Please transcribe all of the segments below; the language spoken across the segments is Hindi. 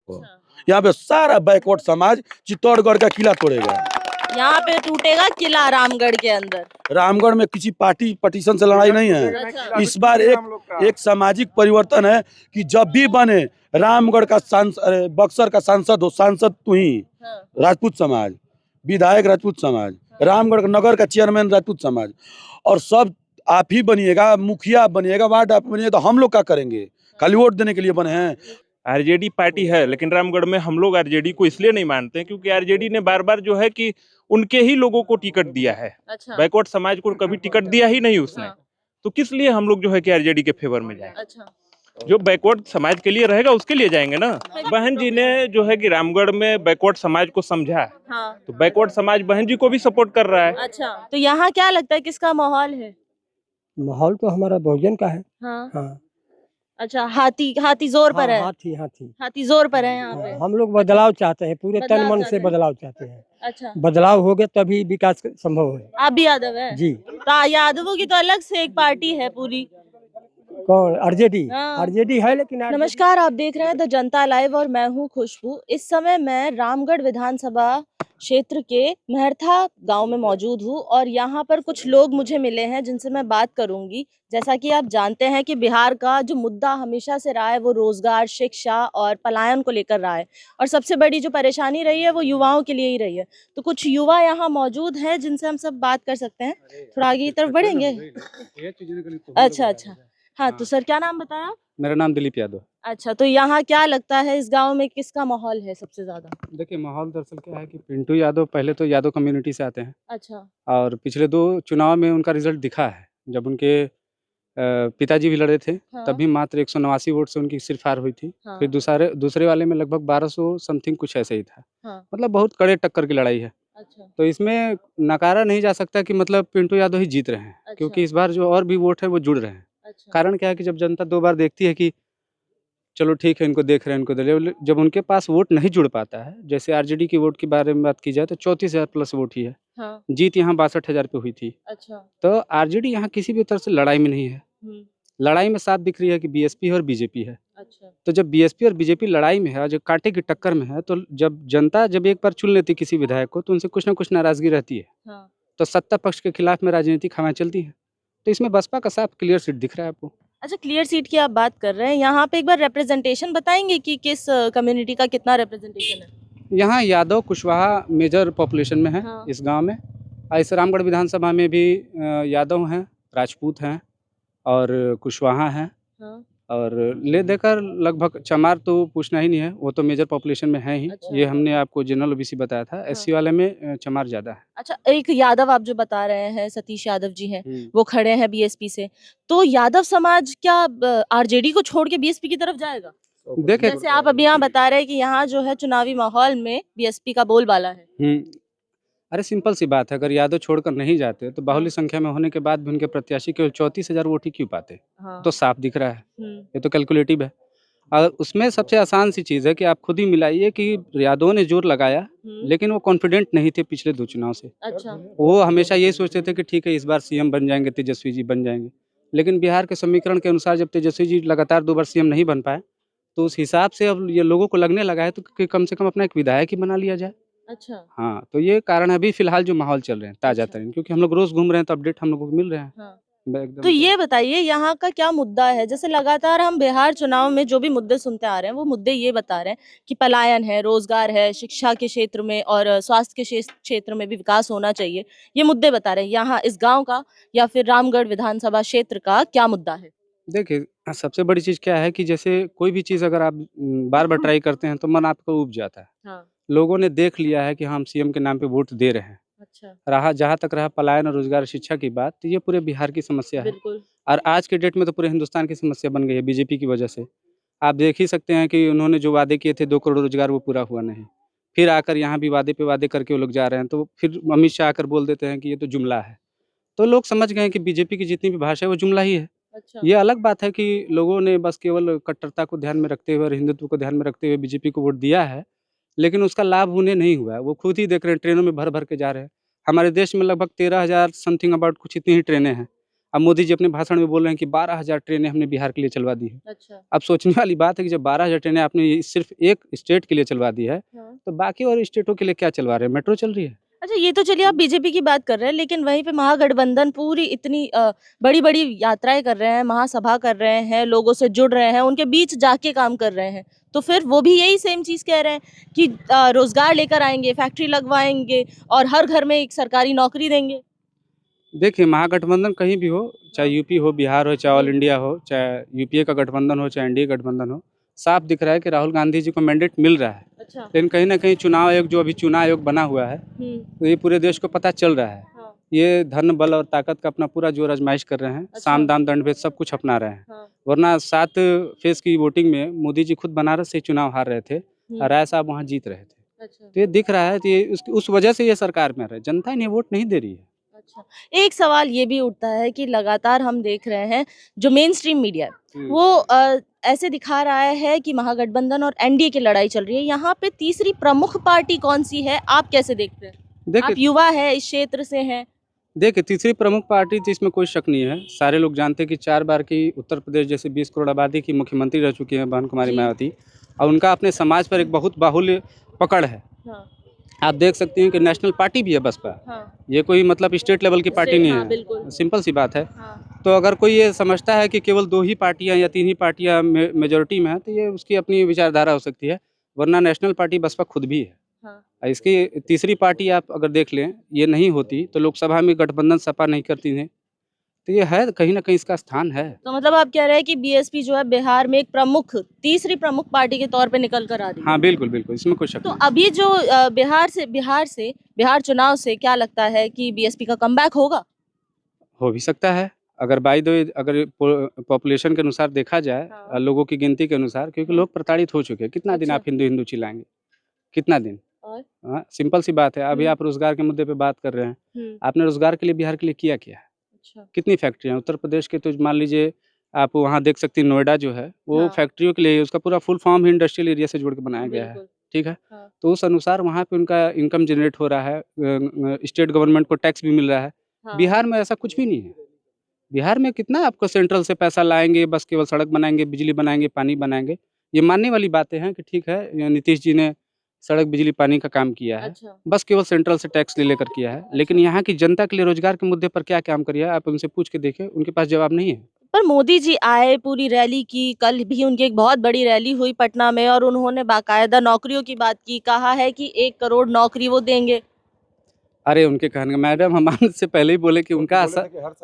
अच्छा। यहाँ पे सारा बैकवर्ड समाज चित्तौड़गढ़ का किला तोड़ेगा। यहाँ पे टूटेगा किला रामगढ़ के अंदर। रामगढ़ में किसी पार्टी पटिशन से लड़ाई नहीं है। अच्छा। इस बार एक सामाजिक परिवर्तन है कि जब भी बने रामगढ़ का सांसद, बक्सर का सांसद तू ही, हाँ। राजपूत समाज, विधायक राजपूत समाज, रामगढ़ नगर का चेयरमैन राजपूत समाज, और सब आप ही बनिएगा, मुखिया बनिएगा, वार्ड आप बनिएगा, तो हम लोग क्या करेंगे? खाली वोट देने के लिए बने हैं। आरजेडी पार्टी है, लेकिन रामगढ़ में हम लोग आरजेडी को इसलिए नहीं मानते हैं क्योंकि आरजेडी ने बार बार जो है कि उनके ही लोगों को टिकट दिया है। अच्छा। बैकवर्ड समाज को कभी टिकट दिया ही नहीं उसने। हाँ। तो किस लिए हम लोग जो है कि आरजेडी के फेवर में जाए? अच्छा। जो बैकवर्ड समाज के लिए रहेगा उसके लिए जाएंगे ना। बहन जी ने जो है कि रामगढ़ में बैकवर्ड समाज को समझा, हाँ। तो बैकवर्ड समाज बहन जी को भी सपोर्ट कर रहा है। अच्छा, तो यहाँ क्या लगता है किसका माहौल है? माहौल तो हमारा बहुजन का है। हाँ। हाँ। अच्छा, हाथी जोर पर है। हाथी जोर पर है यहाँ पे। हम लोग बदलाव चाहते हैं, पूरे तन बदलाव मन चाहते से हैं। बदलाव चाहते हैं। अच्छा। बदलाव हो गया तभी विकास संभव है। आप भी यादव है? जी। तो यादवों की तो अलग से एक पार्टी है पूरी। कौन? आरजेडी। हाँ। आरजेडी है, लेकिन नमस्कार, आप देख रहे हैं द जनता लाइव और मैं हूं खुशबू। इस समय मैं रामगढ़ विधानसभा क्षेत्र के महरथा गांव में मौजूद हूं और यहां पर कुछ लोग मुझे मिले हैं जिनसे मैं बात करूंगी। जैसा कि आप जानते हैं कि बिहार का जो मुद्दा हमेशा से रहा है वो रोजगार, शिक्षा और पलायन को लेकर रहा है, और सबसे बड़ी जो परेशानी रही है वो युवाओं के लिए ही रही है। तो कुछ युवा यहाँ मौजूद हैं जिनसे हम सब बात कर सकते हैं। थोड़ा आगे की तरफ बढ़ेंगे। अच्छा अच्छा, हाँ। तो सर, क्या नाम बताया? मेरा नाम दिलीप यादव। अच्छा, तो यहाँ क्या लगता है इस गांव में किसका माहौल है सबसे ज्यादा? देखिए, माहौल दरअसल क्या है कि पिंटू यादव पहले तो यादव कम्युनिटी से आते हैं। अच्छा। और पिछले 2 चुनाव में उनका रिजल्ट दिखा है। जब उनके पिताजी भी लड़े थे, हाँ। तभी मात्र 189 वोट से उनकी सिर्फ हार हुई थी। हाँ। फिर दूसरे वाले में लगभग 1200 समथिंग कुछ ऐसे ही था। हाँ। मतलब बहुत कड़े टक्कर की लड़ाई है। अच्छा। तो इसमें नकारा नहीं जा सकता कि मतलब पिंटू यादव ही जीत रहे हैं। अच्छा। क्योंकि इस बार जो और भी वोट है वो जुड़ रहे हैं। अच्छा। कारण क्या है कि जब जनता 2 बार देखती है कि चलो ठीक है, इनको देख रहे हैं, इनको दे रहे हैं, जब उनके पास वोट नहीं जुड़ पाता है, जैसे आरजेडी की वोट के बारे में बात की जाए तो 34,000 प्लस वोट ही है। हाँ। जीत यहाँ 62,000 पे हुई थी। अच्छा। तो आरजेडी यहाँ किसी भी तरह से लड़ाई में नहीं है। लड़ाई में साफ दिख रही है कि बीएसपी है और बीजेपी है। अच्छा। तो जब बीएसपी और बीजेपी लड़ाई में है और जो कांटे की टक्कर में है, तो जब जनता एक बार चुन लेती किसी विधायक को, तो उनसे कुछ ना कुछ नाराजगी रहती है। हाँ। तो सत्ता पक्ष के खिलाफ में राजनीतिक हवाएं चलती हैं। तो इसमें बसपा का साफ क्लियर सीट दिख रहा है आपको। अच्छा, क्लियर सीट की आप बात कर रहे हैं, यहाँ पे एक बार रिप्रेजेंटेशन बताएंगे कि किस कम्युनिटी का कितना रिप्रेजेंटेशन है? यहाँ यादव कुशवाहा मेजर पॉपुलेशन में है। हाँ। इस गांव में। इस रामगढ़ विधानसभा में भी यादव हैं, राजपूत हैं और कुशवाहा हैं। हाँ। और ले देकर लगभग चमार तो पूछना ही नहीं है, वो तो मेजर पॉपुलेशन में है ही। अच्छा। ये हमने आपको जनरल ओबीसी बताया था। एससी वाले में चमार ज़्यादा है। अच्छा, एक यादव आप जो बता रहे हैं, सतीश यादव जी हैं, वो खड़े हैं बीएसपी से, तो यादव समाज क्या आरजेडी को छोड़ के बीएसपी की तरफ जाएगा? देखे, जैसे आप अभी यहाँ बता रहे हैं कि यहाँ जो है चुनावी माहौल में बीएसपी का बोलबाला है। अरे सिंपल सी बात है, अगर यादव छोड़कर नहीं जाते तो बाहुल्य संख्या में होने के बाद भी उनके प्रत्याशी केवल 34,000 वोट ही क्यों पाते? हाँ। तो साफ दिख रहा है, ये तो कैलकुलेटिव है। और उसमें सबसे आसान सी चीज़ है कि आप खुद ही मिलाइए कि यादवों ने जोर लगाया, लेकिन वो कॉन्फिडेंट नहीं थे पिछले 2 चुनाव से। अच्छा। वो हमेशा यही सोचते थे कि ठीक है, इस बार सीएम बन जाएंगे, तेजस्वी जी बन जाएंगे। लेकिन बिहार के समीकरण के अनुसार जब तेजस्वी जी लगातार 2 बार सीएम नहीं बन पाए, तो उस हिसाब से अब ये लोगों को लगने लगा है तो कि कम से कम अपना एक विधायक ही बना लिया जाए। अच्छा। हाँ, तो ये कारण है अभी फिलहाल जो माहौल चल रहे हैं ताजा अच्छा। तरीन, क्योंकि हम लोग रोज घूम रहे हैं तो अपडेट हम लोगों को मिल रहे हैं। हाँ। एकदम। तो ये बताइए यहाँ का क्या मुद्दा है? जैसे लगातार हम बिहार चुनाव में जो भी मुद्दे सुनते आ रहे हैं वो मुद्दे ये बता रहे हैं कि पलायन है, रोजगार है, शिक्षा के क्षेत्र में और स्वास्थ्य के क्षेत्र में भी विकास होना चाहिए। ये मुद्दे बता रहे हैं। यहाँ इस गांव का या फिर रामगढ़ विधानसभा क्षेत्र का क्या मुद्दा है? देखिए, सबसे बड़ी चीज क्या है कि जैसे कोई भी चीज अगर आप बार बार ट्राई करते हैं तो मन आपका उब जाता है। हाँ। लोगों ने देख लिया है कि हम सीएम के नाम पे वोट दे रहे हैं। अच्छा। जहाँ तक रहा पलायन और रोजगार शिक्षा की बात, तो ये पूरे बिहार की समस्या है। बिल्कुल। और आज के डेट में तो पूरे हिंदुस्तान की समस्या बन गई है बीजेपी की वजह से। आप देख ही सकते हैं कि उन्होंने जो वादे किए थे 2 करोड़ रोजगार, वो पूरा हुआ नहीं। फिर आकर यहाँ भी वादे पे वादे करके वो लोग जा रहे हैं, तो फिर अमित शाह आकर बोल देते हैं कि ये तो जुमला है। तो लोग समझ गए हैं कि बीजेपी की जितनी भी भाषा है वो जुमला ही है। अच्छा। ये अलग बात है कि लोगों ने बस केवल कट्टरता को ध्यान में रखते हुए और हिंदुत्व को ध्यान में रखते हुए बीजेपी को वोट दिया है, लेकिन उसका लाभ उन्हें नहीं हुआ है। वो खुद ही देख रहे हैं, ट्रेनों में भर भर के जा रहे हैं। हमारे देश में लगभग 13,000 समथिंग अबाउट कुछ इतनी ही ट्रेनें हैं। अब मोदी जी अपने भाषण में बोल रहे हैं कि 12,000 ट्रेनें हमने बिहार के लिए चलवा दी है। अच्छा। अब सोचने वाली बात है कि जब 12,000 ट्रेनें आपने सिर्फ एक स्टेट के लिए चलवा दी है, हाँ। तो बाकी और स्टेटों के लिए क्या चलवा रहे हैं? मेट्रो चल रही है। अच्छा, ये तो चलिए आप बीजेपी की बात कर रहे हैं, लेकिन वहीं पे महागठबंधन पूरी इतनी बड़ी-बड़ी यात्राएँ कर रहे हैं, महासभा कर रहे हैं, लोगों से जुड़ रहे हैं, उनके बीच जाके काम कर रहे हैं। तो फिर वो भी यही सेम चीज़ कह रहे हैं कि रोज़गार लेकर आएँगे, फैक्ट्री लगवाएँगे और हर घर में एक सरकारी नौकरी देंगे। देखिए, महागठबंधन कहीं भी हो, चाहे यूपी हो, बिहार हो, चाहे ऑल इंडिया हो, चाहे यूपीए का गठबंधन हो, चाहे एनडीए गठबंधन हो, साफ दिख रहा है कि राहुल गांधी जी को मैंडेट मिल रहा है। अच्छा। लेकिन कहीं न कहीं चुनाव आयोग जो अभी चुनाव आयोग बना हुआ है, हुँ। तो ये पूरे देश को पता चल रहा है। हाँ। ये धन, बल और ताकत का अपना पूरा जोर आजमाइश कर रहे हैं। अच्छा। साम, दाम, दंड भेद सब कुछ अपना रहे हैं। हाँ। वरना 7 फेज़ की वोटिंग में मोदी जी खुद बनारस से चुनाव हार रहे थे और राय साहब वहाँ जीत रहे थे। अच्छा। तो ये दिख रहा है कि ये उस वजह से ये सरकार में आ रहा है। जनता इन्हें वोट नहीं दे रही है। अच्छा, एक सवाल ये भी उठता है कि लगातार हम देख रहे हैं जो मेन स्ट्रीम मीडिया है वो ऐसे दिखा रहा है कि महागठबंधन और एनडीए की लड़ाई चल रही है। यहाँ पे तीसरी प्रमुख पार्टी कौन सी है, आप कैसे देखते हैं? आप देखिए युवा है, इस क्षेत्र से हैं। देखिए, तीसरी प्रमुख पार्टी तो इसमें कोई शक नहीं है। सारे लोग जानते हैं कि 4 बार की उत्तर प्रदेश जैसे 20 करोड़ आबादी की मुख्यमंत्री रह चुकी हैं बहन कुमारी जी। मायावती, और उनका अपने समाज पर एक बहुत बाहुल्य पकड़ है। हाँ। आप देख सकते हैं कि नेशनल पार्टी भी है बसपा। हाँ। ये कोई मतलब स्टेट लेवल की पार्टी नहीं हाँ, है। बिल्कुल। सिंपल सी बात है। हाँ। तो अगर कोई ये समझता है कि केवल 2 ही पार्टियां या 3 ही पार्टियां मेजॉरिटी में है, तो ये उसकी अपनी विचारधारा हो सकती है। वरना नेशनल पार्टी बसपा खुद भी है। हाँ। इसकी तीसरी पार्टी आप अगर देख लें, ये नहीं होती तो लोकसभा में गठबंधन सपा नहीं करती है। तो ये है, कहीं न कहीं इसका स्थान है। तो मतलब आप कह रहे हैं कि बीएसपी जो है बिहार में एक प्रमुख, तीसरी प्रमुख पार्टी के तौर पे निकल कर आ रही है। हाँ, बिल्कुल, बिल्कुल, इसमें कोई शक तो नहीं। अभी जो बिहार चुनाव से क्या लगता है कि बीएसपी का कमबैक होगा? हो भी सकता है। अगर बाय द वे अगर पॉपुलेशन के अनुसार देखा जाए, हाँ। लोगों की गिनती के अनुसार, क्योंकि लोग प्रताड़ित हो चुके हैं। कितना दिन अच्छा। आप हिंदू-हिंदू चिल्लाएँगे? कितना दिन? और? हाँ, सिंपल सी बात है। अभी हुँ। आप रोज़गार के मुद्दे पे बात कर रहे हैं। हुँ। आपने रोज़गार के लिए बिहार के लिए किया क्या है? अच्छा। कितनी फैक्ट्रियाँ हैं? उत्तर प्रदेश के तो मान लीजिए, आप वहाँ देख सकती हैं, नोएडा जो है, वो हाँ। फैक्ट्रियों के लिए, उसका पूरा फुल फॉर्म ही इंडस्ट्रियल एरिया से जोड़ के बनाया गया है। बिल्कुल। ठीक है? हाँ। तो उस अनुसार वहाँ पे उनका इनकम जनरेट हो रहा है। स्टेट गवर्नमेंट को टैक्स भी मिल रहा है। हाँ। बिहार में ऐसा कुछ भी नहीं है। बिहार में कितना आपको सेंट्रल से पैसा लाएँगे, बस केवल सड़क बनाएँगे, बिजली बनाएँगे, पानी बनाएँगे। ये मानने वाली बातें हैं कि ठीक है, ये नीतीश जी ने सड़क, बिजली, पानी का काम किया है। अच्छा। बस केवल सेंट्रल से टैक्स ले लेकर किया है। लेकिन यहाँ की जनता के लिए रोज़गार के मुद्दे पर क्या काम किया है, आप उनसे पूछ के देखिए, उनके पास जवाब नहीं है। पर मोदी जी आए, पूरी रैली की, कल भी उनकी एक बहुत बड़ी रैली हुई पटना में और उन्होंने बाकायदा नौकरियों की बात की, कहा है कि 1 करोड़ नौकरी वो देंगे। अरे उनके कहने का, मैडम हम आपसे पहले ही बोले कि उनका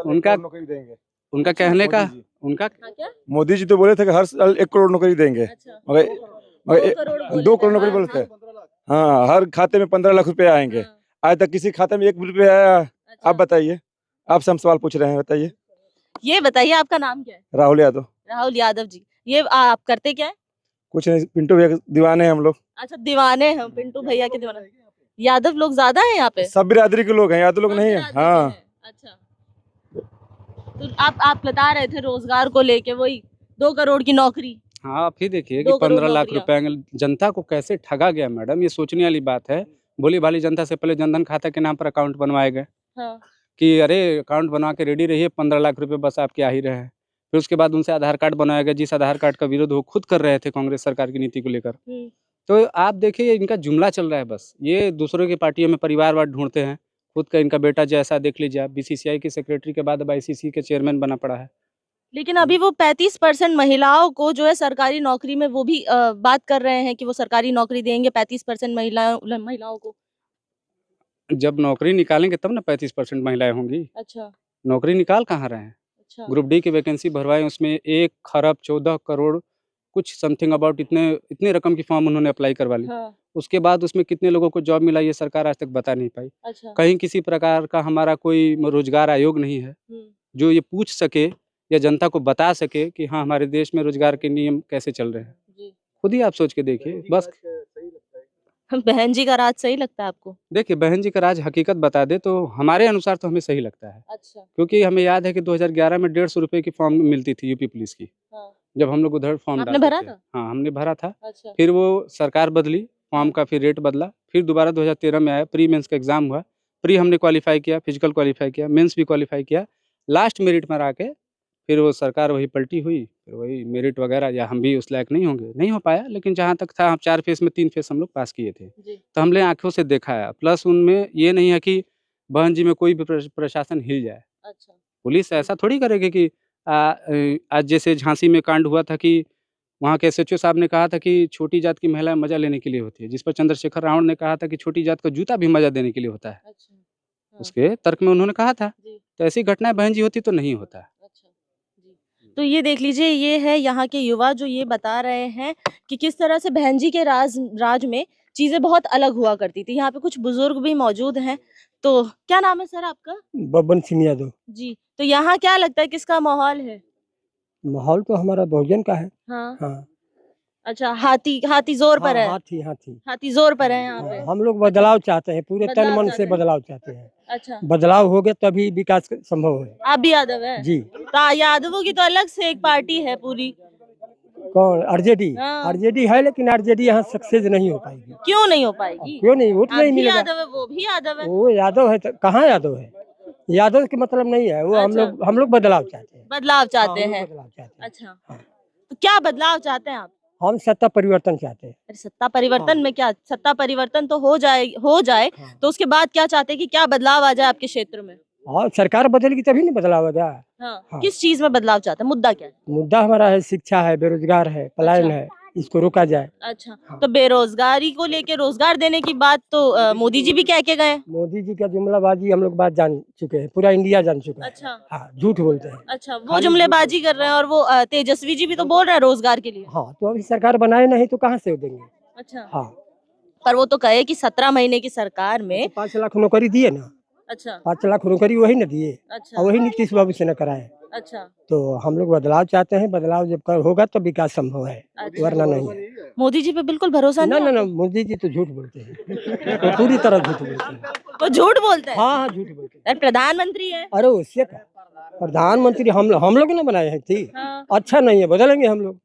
उनका नौकरी देंगे। उनका कहने का मोदी जी। उनका हाँ, क्या? मोदी जी तो बोले थे कि हर साल 1 करोड़ नौकरी देंगे। अच्छा। मगर 2 करोड़ बोले 2 थे, करोड़ नौकरी हाँ, बोले थे। हाँ। हाँ, हर खाते में 15 लाख रुपए आएंगे। हाँ। आज तक किसी खाते में 1 भी रुपया आया? अच्छा। आप बताइए। आपसे हम सवाल पूछ रहे हैं, बताइए। ये बताइए आपका नाम क्या है? राहुल यादव। राहुल यादव जी। ये आप करते क्या है? कुछ नहीं, पिंटू भैया के दीवाने हैं हम लोग। अच्छा, दीवाने हैं, पिंटू भैया के दीवाने। यादव लोग ज्यादा हैं यहाँ पे? सब बिरादरी के लोग हैं, यादव लोग सब नहीं है। बिरादरी के हाँ, हैं। अच्छा। तो आप बता रहे थे रोजगार को लेके, वही 2 करोड़ की नौकरी। हाँ, आप ही देखिए कि 2 करोड़ 15 लाख नौकरियां। रुपए जनता को कैसे ठगा गया मैडम, ये सोचने वाली बात है। भोली-भाली जनता से पहले जनधन खाता के नाम पर अकाउंट बनवाए गए हाँ। कि अरे अकाउंट बनवा के रेडी रहिए, 15 लाख रुपए बस आपके आ ही रहे हैं। फिर उसके बाद उनसे आधार कार्ड बनाया गया, जिस आधार कार्ड का विरोध वो खुद कर रहे थे कांग्रेस सरकार की नीति को लेकर। हम्म। तो आप देखिए, इनका जुमला चल रहा है बस। ये दूसरों की पार्टियों में परिवारवाद ढूँढते हैं। खुद का इनका बेटा जैसा देख लीजिए आप, बीसीसीआई के सेक्रेटरी के बाद अब आईसीसी के चेयरमैन बना पड़ा है। लेकिन अभी वो 35% महिलाओं को जो है सरकारी नौकरी में वो भी बात कर रहे हैं कि वो सरकारी नौकरी देंगे 35% महिलाओं को। जब नौकरी निकालेंगे तब ना 35% महिलाएँ होंगी। अच्छा। नौकरी निकाल कहाँ रहे हैं? अच्छा। ग्रुप डी की वैकेंसी भरवाएँ, उसमें 1 खरब 14 करोड़ कुछ समथिंग अबाउट इतने रकम की फॉर्म उन्होंने अप्लाई करवा ली। हाँ। उसके बाद उसमें कितने लोगों को जॉब मिला, ये सरकार आज तक बता नहीं पाई। अच्छा। कहीं किसी प्रकार का हमारा कोई रोज़गार आयोग नहीं है, जो ये पूछ सके या जनता को बता सके कि हाँ, हमारे देश में रोज़गार के नियम कैसे चल रहे हैं। जी। खुद ही आप सोच के देखिए बस। बहन जी का राज सही लगता है आपको? देखिए, बहन जी का राज हकीकत बता दे तो हमारे अनुसार तो हमें सही लगता है। अच्छा। क्योंकि हमें याद है कि 2011 में 150 रुपए की फॉर्म मिलती थी यूपी पुलिस की। हाँ। जब हम लोग उधर फॉर्म आपने डालते भरा थे। था? हाँ, हमने भरा था। अच्छा। फिर वो सरकार बदली, फॉर्म का फिर रेट बदला, फिर दोबारा 2013 में आया, प्री मेंस का एग्ज़ाम हुआ। प्री हमने क्वालीफाई किया, फिजिकल क्वालीफाई किया, मेंस भी क्वालीफाई किया। लास्ट मेरिट में आके फिर वो सरकार वही पलटी हुई, फिर वही मेरिट वगैरह या हम भी उस लायक नहीं होंगे, नहीं हो पाया। लेकिन जहाँ तक था हम 4 फेस में 3 फेस हम लोग पास किए थे, जी तो हमने आँखों से देखा है। प्लस उनमें ये नहीं है कि बहन जी में कोई भी प्रशासन हिल जाए। अच्छा पुलिस ऐसा थोड़ी करेगी कि आज जैसे झांसी में कांड हुआ था कि वहाँ के एसएचओ साहब ने कहा था कि छोटी जात की महिलाएं मजा लेने के लिए होती है, जिस पर चंद्रशेखर रावण ने कहा था कि छोटी जात का जूता भी मजा देने के लिए होता है। अच्छा हाँ, उसके तर्क में उन्होंने कहा था। जी तो ऐसी घटनाएं बहन जी होती तो नहीं होता। अच्छा जी तो ये देख लीजिए, ये है यहाँ के युवा जो ये बता रहे हैं कि किस तरह से बहन जी के राज में चीजें बहुत अलग हुआ करती थी। यहाँ पे कुछ बुजुर्ग भी मौजूद हैं। तो क्या नाम है सर आपका? बबन सिंह यादव। जी तो यहाँ क्या लगता है, किसका माहौल है? माहौल तो हमारा बहुजन का है। हाँ हाँ अच्छा, हाथी हाथी जोर पर है। हाथी हाथी। हाथी जोर पर है यहाँ पे। हाँ, हम लोग बदलाव चाहते हैं, पूरे तन बदलाव मन चाहते से हैं। बदलाव चाहते हैं। अच्छा बदलाव हो गया तभी विकास संभव है। आप भी यादव है? जी। तो यादवों की तो अलग से एक पार्टी है पूरी। कौन? आरजेडी। हाँ। आरजेडी है, लेकिन आरजेडी यहाँ सक्सेस नहीं हो पाएगी। क्यों नहीं हो पाएगी? क्यों नहीं? वोट आप नहीं भी मिलेगा। यादव है, वो भी यादव है। वो यादव है तो कहाँ यादव है? यादव के मतलब नहीं है वो। अच्छा। हम लोग बदलाव चाहते हैं। बदलाव चाहते हाँ, हम लोग हैं। बदलाव चाहते हैं। अच्छा हाँ। तो क्या बदलाव चाहते हैं आप? हम सत्ता परिवर्तन चाहते हैं। अरे सत्ता परिवर्तन हाँ। में क्या, सत्ता परिवर्तन तो हो जाए हाँ। तो उसके बाद क्या चाहते हैं कि क्या बदलाव आ जाए आपके क्षेत्र में? और सरकार बदलेगी तभी नहीं बदलाव होगा। हाँ। हाँ। किस चीज में बदलाव चाहते हैं? मुद्दा क्या है? मुद्दा हमारा है शिक्षा है, बेरोजगार है, पलायन अच्छा। है, इसको रोका जाए। अच्छा तो बेरोजगारी को लेके रोजगार देने की बात तो मोदी जी भी कह के गए। मोदी जी का जुमलाबाजी हम लोग बात जान चुके हैं, पूरा इंडिया जान चुका है। अच्छा हाँ, झूठ बोलते हैं। अच्छा वो खाली जुमलेबाजी कर रहे हैं, और वो तेजस्वी जी भी तो बोल रहे हैं रोजगार के लिए। हाँ, तो अभी सरकार बनाए नहीं तो कहाँ से देंगे? अच्छा हाँ, पर वो तो कहे कि 17 महीने की सरकार में। तो 5 लाख नौकरी दिए ना। अच्छा 5 लाख नौकरी वही न दिए, अच्छा और वही नीतीश बाबू से न कराए। अच्छा तो हम लोग बदलाव चाहते हैं। बदलाव जब होगा तो विकास संभव है, अच्छा। वरना नहीं है। मोदी जी पे बिल्कुल भरोसा ना नहीं ना है ना, मोदी जी तो झूठ बोलते हैं। वो पूरी तरह झूठ बोलते हैं। आपको? वो झूठ बोलते हैं। हाँ हाँ, झूठ बोलते हैं। अरे प्रधानमंत्री है। अरे उससे का प्रधानमंत्री हम लोग ने बनाए हैं थी। हाँ। अच्छा नहीं है, बदलेंगे हम लोग।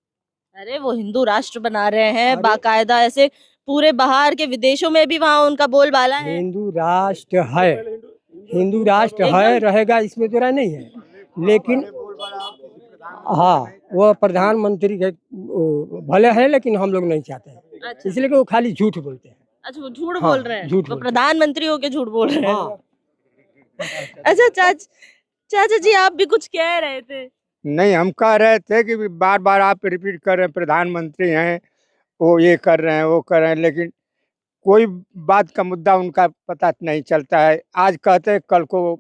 अरे वो हिंदू राष्ट्र बना रहे हैं अरे- बाकायदा, ऐसे पूरे बाहर के विदेशों में भी वहाँ उनका बोलबाला है। हिंदू राष्ट्र है, हिंदू राष्ट्र है, रहेगा, इसमें तो राय नहीं है। लेकिन हाँ, वो प्रधानमंत्री के भले है, लेकिन हम लोग नहीं चाहते हैं, अच्छा इसलिए कि वो खाली झूठ बोलते हैं। अच्छा वो झूठ हाँ, बोल रहे हैं। झूठ वो बोल रहे हैं। प्रधानमंत्री होके झूठ बोल रहे हैं। हाँ, अच्छा चाचा जी आप भी कुछ कह रहे थे। नहीं, हम कह रहे थे कि बार बार आप रिपीट कर रहे हैं, प्रधानमंत्री हैं, वो ये कर रहे हैं, वो कर रहे हैं, लेकिन कोई बात का मुद्दा उनका पता नहीं चलता है। आज कहते हैं, कल को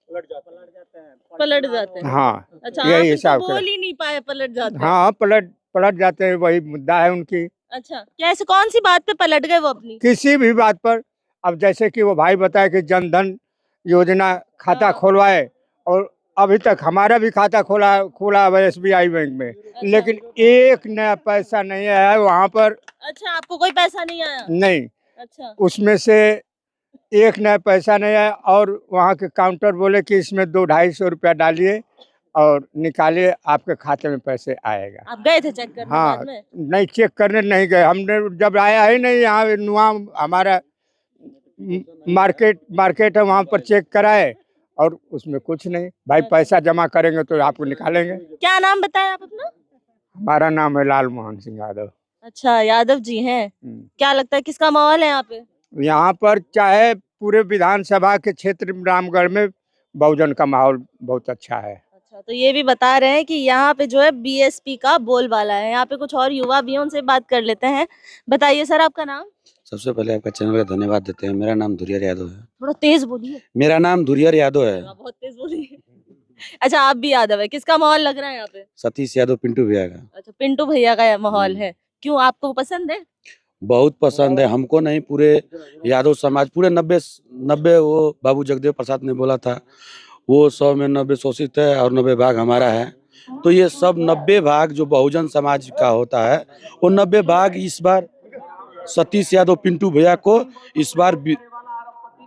पलट जाते हैं। हाँ, अच्छा यही आप तो हिसाब बोल ही नहीं पाए, पलट जाते हैं। हाँ, पलट जाते हैं, वही मुद्दा है उनकी। अच्छा कैसे, कौन सी बात पे पलट गए वो अपनी? किसी भी बात पर, अब जैसे कि वो भाई बताए कि जनधन योजना खाता हाँ। खोलवाए, और अभी तक हमारा भी खाता खोला है SBI बैंक में, लेकिन एक नया पैसा नहीं आया है वहाँ पर। अच्छा आपको कोई पैसा नहीं आया? नहीं, अच्छा उसमें से एक नया पैसा नहीं आया, और वहाँ के काउंटर बोले कि इसमें 200-250 रुपया डालिए और निकालिए, आपके खाते में पैसे आएगा। आप गए थे चेक करने हाँ, बाद में? नहीं, चेक करने नहीं गए हमने, जब आया ही नहीं यहाँ नुआ हमारा मार्केट है, वहाँ पर चेक कराए और उसमें कुछ नहीं। भाई पैसा जमा करेंगे तो आपको निकालेंगे। क्या नाम बताया आप अपना? हमारा नाम है लाल मोहन सिंह यादव। अच्छा यादव जी हैं। क्या लगता है किसका माहौल है यहाँ पे? यहाँ पर चाहे पूरे विधानसभा के क्षेत्र रामगढ़ में बहुजन का माहौल बहुत अच्छा है। अच्छा तो ये भी बता रहे हैं कि यहाँ पे जो है बीएसपी का बोलबाला है। यहाँ पे कुछ और युवा भी हैं, उनसे बात कर लेते हैं। बताइए सर आपका नाम? सबसे पहले आपका चैनल का धन्यवाद देते हैं। मेरा नाम धुरियर यादव है। थोड़ा तेज बोलिए। मेरा नाम धुरियर यादव है। बहुत तेज बोलिए। अच्छा आप भी यादव है, किसका माहौल लग रहा है यहाँ पे? सतीश यादव पिंटू भैया का। अच्छा पिंटू भैया का माहौल है, क्यों आपको पसंद है? बहुत पसंद है हमको, नहीं पूरे यादव समाज, पूरे 90 वो बाबू जगदेव प्रसाद ने बोला था, वो 100 में 90 शोषित है और 90 भाग हमारा है। तो ये सब 90 भाग जो बहुजन समाज का होता है, वो 90 भाग इस बार सतीश यादव पिंटू भैया को इस बार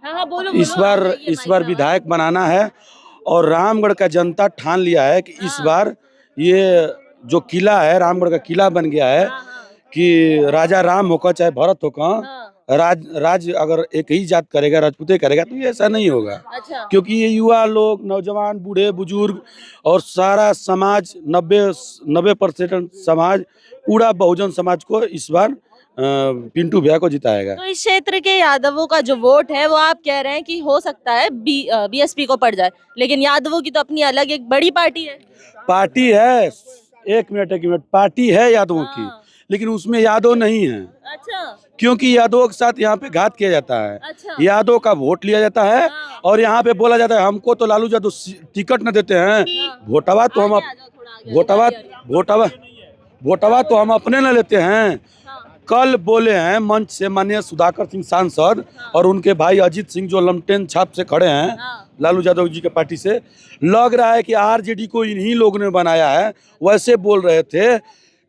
हाँ, बोलो, इस बार विधायक बनाना है। और रामगढ़ का जनता ठान लिया है कि इस बार ये जो किला है, रामगढ़ का किला बन गया है कि राजा राम होकर चाहे भरत होकर, राज्य अगर एक ही जात करेगा, राजपूते करेगा, तो ये ऐसा नहीं होगा। अच्छा क्योंकि ये युवा लोग, नौजवान, बूढ़े बुजुर्ग और सारा समाज 90% समाज, पूरा बहुजन समाज को इस बार पिंटू भैया को जिताएगा। तो इस क्षेत्र के यादवों का जो वोट है वो आप कह रहे हैं कि हो सकता है बीएसपी को पड़ जाए, लेकिन यादवों की तो अपनी अलग एक बड़ी पार्टी है। पार्टी है, एक मिनट, पार्टी है यादवों की, हाँ। लेकिन उसमें यादव नहीं है, अच्छा क्योंकि यादवों के साथ यहाँ पे घात किया जाता है। अच्छा यादव का वोट लिया जाता है हाँ। और यहाँ पे बोला जाता है हमको तो लालू यादव टिकट न देते हैं, वोटवा तो हम आगे आ जाओ, थोड़ा आगे, वोटवा आगे आ जाओ। वोटवा वोटवा तो हम अपने न लेते हैं। हाँ, कल बोले हैं मंच से माननीय सुधाकर सिंह सांसद हाँ। और उनके भाई अजीत सिंह जो लमटेन छाप से खड़े हैं हाँ। लालू यादव जी के पार्टी से, लग रहा है कि आरजेडी को इन्हीं लोगों ने बनाया है। वैसे बोल रहे थे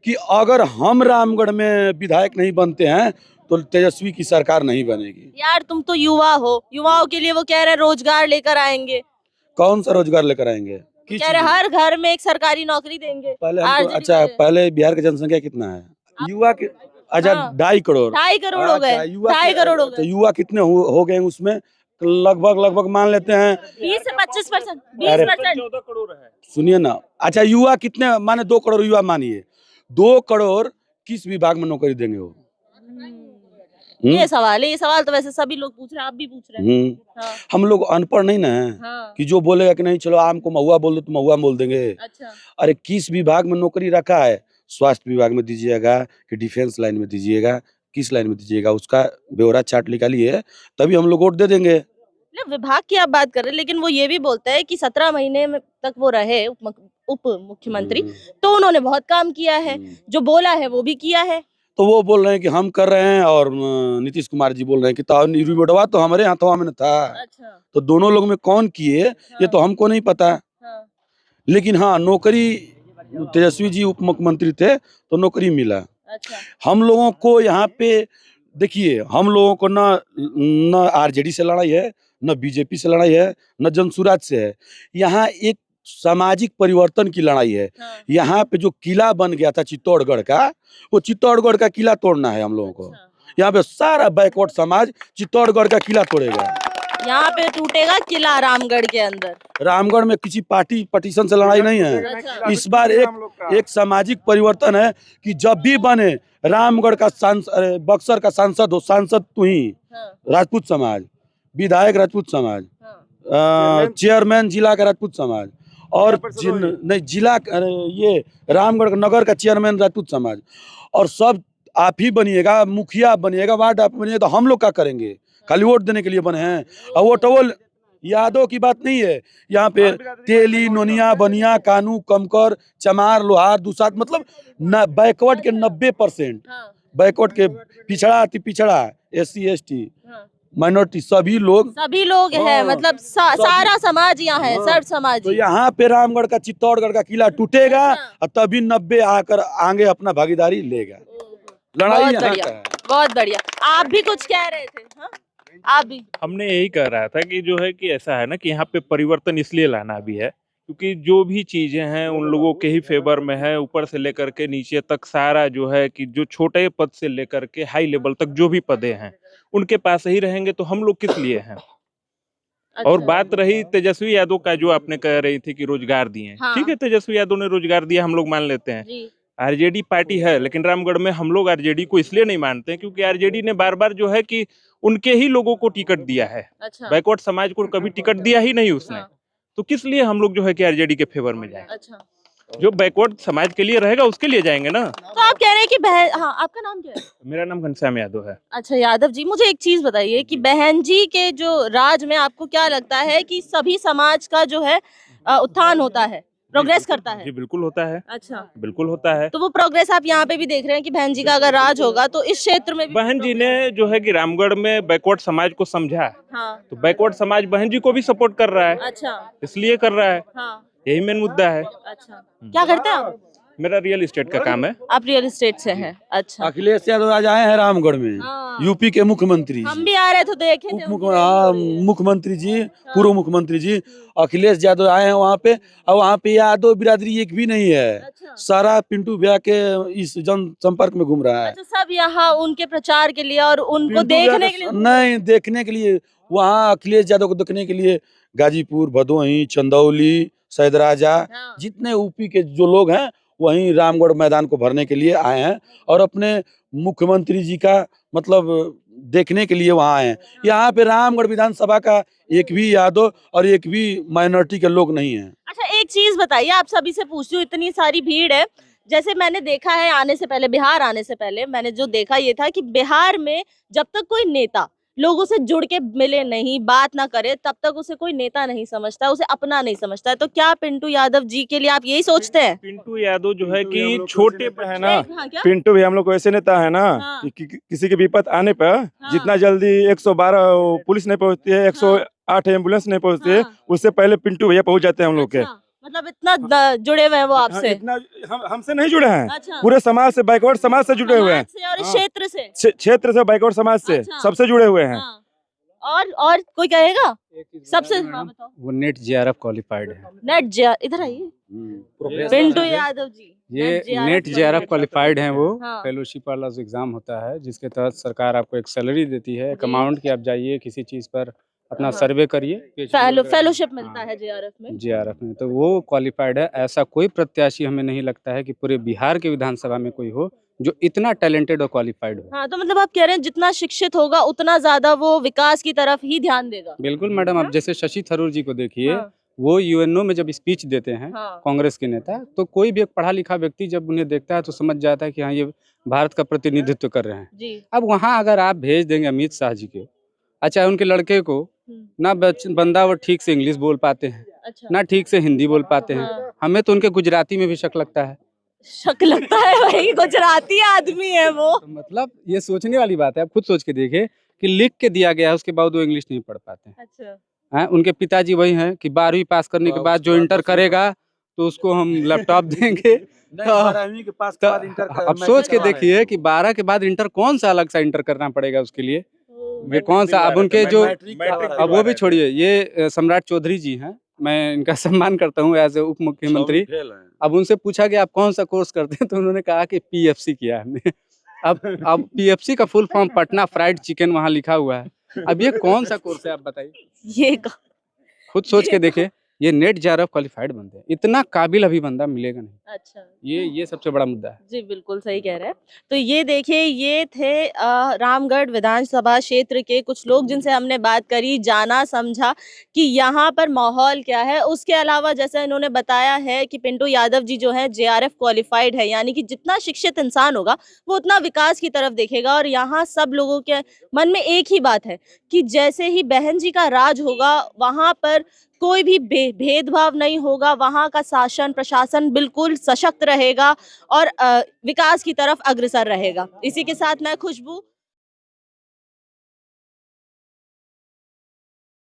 कि अगर हम रामगढ़ में विधायक नहीं बनते हैं तो तेजस्वी की सरकार नहीं बनेगी। यार तुम तो युवा हो, युवाओं के लिए वो कह रहे हैं रोजगार लेकर आएंगे, कौन सा रोजगार लेकर आएंगे? किस कह रहे चीज़? हर घर में एक सरकारी नौकरी देंगे। पहले हमको, RJD अच्छा वाले। पहले बिहार की जनसंख्या कितना है? युवा के, अच्छा हाँ। 2.5 करोड़। 2.5 करोड़ हो गए, अच्छा, युवा 2.5 करोड़ हो अच्छा, गए। युवा कितने हो गए उसमें? लगभग मान लेते हैं 20 से 25%, अरे, 20%। 14 करोड़ है। सुनिए ना, अच्छा युवा कितने, माने 2 करोड़ युवा मानिए, 2 करोड़ किस विभाग में नौकरी देंगे वो? ये सवाल है, ये सवाल तो वैसे सभी लोग पूछ रहे हैं, आप भी पूछ रहे हैं। हाँ, हम लोग अनपढ़ नहीं ना है हाँ, कि जो बोलेगा कि नहीं चलो आम को महुआ बोल दो तो महुआ बोल देंगे। अच्छा अरे किस विभाग में नौकरी रखा है? स्वास्थ्य विभाग में दीजिएगा कि डिफेंस लाइन में दीजिएगा, किस लाइन में दीजिएगा, उसका ब्यौरा चार्ट निकालिए, तभी हम लोग वोट दे देंगे। मतलब विभाग की आप बात कर रहे हैं, लेकिन वो ये भी बोलता है कि 17 महीने में तक वो रहे उप मुख्यमंत्री, तो उन्होंने बहुत काम किया है, जो बोला है वो भी किया है। तो वो बोल रहे हैं कि हम कर रहे हैं और नीतीश कुमार जी बोल रहे हैं कि रिमोटवा तो हमारे हाथों में था। अच्छा तो दोनों लोग में कौन किए ये तो हमको नहीं पता, हाँ, लेकिन हाँ नौकरी तेजस्वी जी उप मुख्यमंत्री थे तो नौकरी मिला। अच्छा हम लोगों को यहाँ पे देखिए, हम लोगों को न आरजेडी से लड़ाई है, न बीजेपी से लड़ाई है, न जनसुराज से है। यहाँ एक सामाजिक परिवर्तन की लड़ाई है। हाँ, यहाँ पे जो किला बन गया था चित्तौड़गढ़ का, वो चित्तौड़गढ़ का किला तोड़ना है हम लोगों को। अच्छा। यहाँ पे सारा बैकवर्ड समाज चित्तौड़गढ़ का किला तोड़ेगा। यहाँ पे टूटेगा किला रामगढ़ के अंदर। रामगढ़ में किसी पार्टी पटिशन से लड़ाई नहीं है। अच्छा। इस बार एक सामाजिक परिवर्तन है कि जब भी बने रामगढ़ का सांसद, बक्सर का सांसद हो, सांसद तू ही, हाँ, राजपूत समाज, विधायक राजपूत समाज, हाँ, चेयरमैन जिला का राजपूत समाज, और नहीं जिला ये रामगढ़ नगर का चेयरमैन राजपूत समाज, और सब आप ही बनिएगा, मुखिया बनिएगा, वार्ड आप बनिएगा, तो हम लोग क्या करेंगे? खाली वोट देने के लिए बने हैं। और वो टोल यादव की बात नहीं है। यहाँ पे तेली, नोनिया, बनिया, कानू, कमकर, चमार, लोहार, दुसात, मतलब बैकवर्ड के 90%, हाँ, बैकवर्ड के पिछड़ा अति पिछड़ा, SC ST हाँ। माइनॉरिटी सभी लोग हैं, हाँ, मतलब सारा समाज यहाँ है, हाँ, सर्व समाज। तो यहाँ पे रामगढ़ का चित्तौड़गढ़ का किला टूटेगा और तभी 90 आकर आगे अपना भागीदारी लेगा। लड़ाई बहुत यहाँ बढ़िया, का है। बहुत बढ़िया। आप भी कुछ कह रहे थे? हाँ? आप भी? हमने यही कह रहा था कि जो है कि ऐसा है ना कि यहाँ पे परिवर्तन इसलिए लाना भी है क्योंकि जो भी चीजें हैं उन लोगों के ही फेवर में है, ऊपर से लेकर के नीचे तक सारा जो है कि जो छोटे पद से लेकर के हाई लेवल तक जो भी पदे हैं उनके पास ही रहेंगे, तो हम लोग किस लिए हैं। और अच्छा। बात रही तेजस्वी यादव का, जो आपने कह रही थी कि रोजगार दिए, हाँ। ठीक है, तेजस्वी यादव ने रोजगार दिया, हम लोग मान लेते हैं। जी, आरजेडी पार्टी है, लेकिन रामगढ़ में हम लोग आरजेडी को इसलिए नहीं मानते क्योंकि आरजेडी ने बार बार जो है कि उनके ही लोगों को टिकट दिया है, अच्छा, बैकवर्ड समाज को कभी टिकट दिया ही नहीं उसने। हाँ, तो किस लिए हम लोग जो है कि आरजेडी के फेवर में जाए? अच्छा। जो बैकवर्ड समाज के लिए रहेगा उसके लिए जाएंगे ना। तो आप कह रहे हैं कि बहन, हाँ, आपका नाम क्या है? मेरा नाम घनश्याम यादव है। अच्छा यादव जी, मुझे एक चीज बताइए कि बहन जी के जो राज में आपको क्या लगता है कि सभी समाज का जो है उत्थान होता है, प्रोग्रेस करता है? जी बिल्कुल होता है, अच्छा, बिल्कुल होता है। तो वो प्रोग्रेस आप यहाँ पे भी देख रहे हैं कि बहन जी का अगर राज होगा तो इस क्षेत्र में भी बहन जी ने जो है कि रामगढ़ में बैकवर्ड समाज को समझा, हाँ, तो बैकवर्ड समाज बहन जी को भी सपोर्ट कर रहा है, अच्छा, इसलिए कर रहा है। हाँ, यही मेन मुद्दा है। अच्छा। क्या करते हैं आप? मेरा रियल एस्टेट का काम है। आप रियल एस्टेट से हैं? अच्छा। अखिलेश यादव आज आए हैं रामगढ़ में, हाँ। यूपी के मुख्यमंत्री हम जी, भी आ रहे थे, देखे थे मुख्यमंत्री जी, पूर्व मुख्यमंत्री जी अखिलेश यादव आए हैं वहाँ पे। और वहाँ पे यादव बिरादरी एक भी नहीं है, अच्छा। सारा पिंटू भैया के इस जनसंपर्क में घूम रहा है। अच्छा, सब यहाँ उनके प्रचार के लिए और उनको पिंटू भैया देखने के के लिए नहीं, देखने के लिए, वहाँ अखिलेश यादव को देखने के लिए गाजीपुर, भदोही, चंदौली, सैदराजा, हाँ। जितने यूपी के जो लोग हैं वहीं रामगढ़ मैदान को भरने के लिए आए हैं और अपने मुख्यमंत्री जी का मतलब देखने के लिए वहाँ आए हैं। यहाँ पे रामगढ़ विधानसभा का एक भी यादव और एक भी माइनॉरिटी के लोग नहीं हैं। अच्छा, एक चीज बताइए, आप सभी से पूछती हूँ, इतनी सारी भीड़ है, जैसे मैंने देखा है आने से पहले, बिहार आने से पहले मैंने जो देखा ये था कि बिहार में जब तक कोई नेता लोगों से जुड़ के मिले नहीं, बात ना करे, तब तक उसे कोई नेता नहीं समझता, उसे अपना नहीं समझता है। तो क्या पिंटू यादव जी के लिए आप यही सोचते हैं? पिंटू यादव जो है कि छोटे है ना, हाँ, क्या? पिंटू भी हम लोग को ऐसे नेता है ना हाँ। किसी की विपत आने पर हाँ। जितना जल्दी 112 पुलिस नहीं पहुंचती है, 108 एम्बुलेंस नहीं पहुंचती है, हाँ। उससे पहले पिंटू भैया पहुंच जाते हैं हम लोग के। अच्छा, मतलब इतना जुड़े हुए हैं वो हाँ, आपसे? इतना हमसे नहीं जुड़े हैं, अच्छा। पूरे समाज से, बैकवर्ड समाज से जुड़े हुए हैं, समाज से और इस हाँ। क्षेत्र से? क्षेत्र से, बैकवर्ड समाज से, अच्छा। सबसे जुड़े हुए हैं। हाँ। और कोई कहेगा? सबसे हाँ, बताओ। वो नेट जेआरएफ क्वालिफाइड है। नेट जे इधर आइए, पिंटू यादव जी। ये नेट जेआरएफ क्वालिफाइड हैं वो। हाँ। फेलोशिप वाला जो एग्जाम होता है जिसके तहत सरकार आपको एक सैलरी देती है, एक अमाउंट की, आप जाइए किसी चीज पर अपना हाँ। सर्वे करिए, फेलोशिप मिलता है जेआरएफ में। जेआरएफ में, तो वो क्वालिफाइड है। ऐसा कोई प्रत्याशी हमें नहीं लगता है कि पूरे बिहार के विधानसभा में कोई हो जो इतना टैलेंटेड और क्वालिफाइड हो। हाँ, तो मतलब आप कह रहे हैं जितना शिक्षित होगा उतना ज्यादा वो विकास की तरफ ही ध्यान देगा। बिल्कुल मैडम, आप जैसे शशि थरूर जी को देखिए, हाँ। वो यूएनओ में जब स्पीच देते हैं हाँ। कांग्रेस के नेता, तो कोई भी एक पढ़ा लिखा व्यक्ति जब उन्हें देखता है तो समझ जाता है कि हाँ, ये भारत का प्रतिनिधित्व कर रहे हैं। जी। अब वहाँ अगर आप भेज देंगे अमित शाह जी को, अच्छा उनके लड़के को, ना बंदा वो ठीक से इंग्लिश बोल पाते हैं, अच्छा। ना ठीक से हिंदी बोल पाते हैं। हाँ। हमें तो उनके गुजराती में भी शक लगता है। शक लगता है, वही गुजराती आदमी है वो। तो मतलब ये सोचने वाली बात है। आप खुद सोच के देखिए कि लिख के दिया गया है, उसके बाद वो इंग्लिश नहीं पढ़ पाते हैं। अच्छा। हैं, उनके पिताजी वही हैं कि 12वीं पास करने के बाद जो इंटर करेगा तो उसको हम लैपटॉप देंगे। के पास तो अब सोच के देखिए कि 12 के बाद इंटर, कौन सा अलग सा इंटर करना पड़ेगा उसके लिए, ये कौन सा। अब उनके जो, अब वो भी छोड़िए, ये सम्राट चौधरी जी हैं, मैं इनका सम्मान करता हूँ एज ए उप मुख्यमंत्री। अब उनसे पूछा कि आप कौन सा कोर्स करते हैं, तो उन्होंने कहा कि पीएफसी किया है हमने। अब पीएफसी का full form Patna fried chicken वहाँ लिखा हुआ है। अब ये कौन सा कोर्स है आप बताइए, ये खुद सोच के देखे। ये नेट जेआरएफ क्वालिफाइड बंदे हैं, इतना काबिल अभी बंदा मिलेगा नहीं। अच्छा। ये सबसे बड़ा मुद्दा है। जी, बिल्कुल सही कह रहे हैं। तो ये देखिए, ये थे रामगढ़ विधानसभा क्षेत्र के कुछ लोग जिनसे हमने बात करी, जाना समझा कि यहाँ पर माहौल क्या है। उसके अलावा जैसे इन्होंने बताया है कि पिंटू यादव जी जो है जेआरएफ क्वालिफाइड है, यानी कि जितना शिक्षित इंसान होगा वो उतना विकास की तरफ देखेगा। और यहाँ सब लोगों के मन में एक ही बात है कि जैसे ही बहन जी का राज होगा वहाँ पर कोई भी भेदभाव नहीं होगा, वहाँ का शासन प्रशासन बिल्कुल सशक्त रहेगा और विकास की तरफ अग्रसर रहेगा। इसी के साथ मैं खुशबू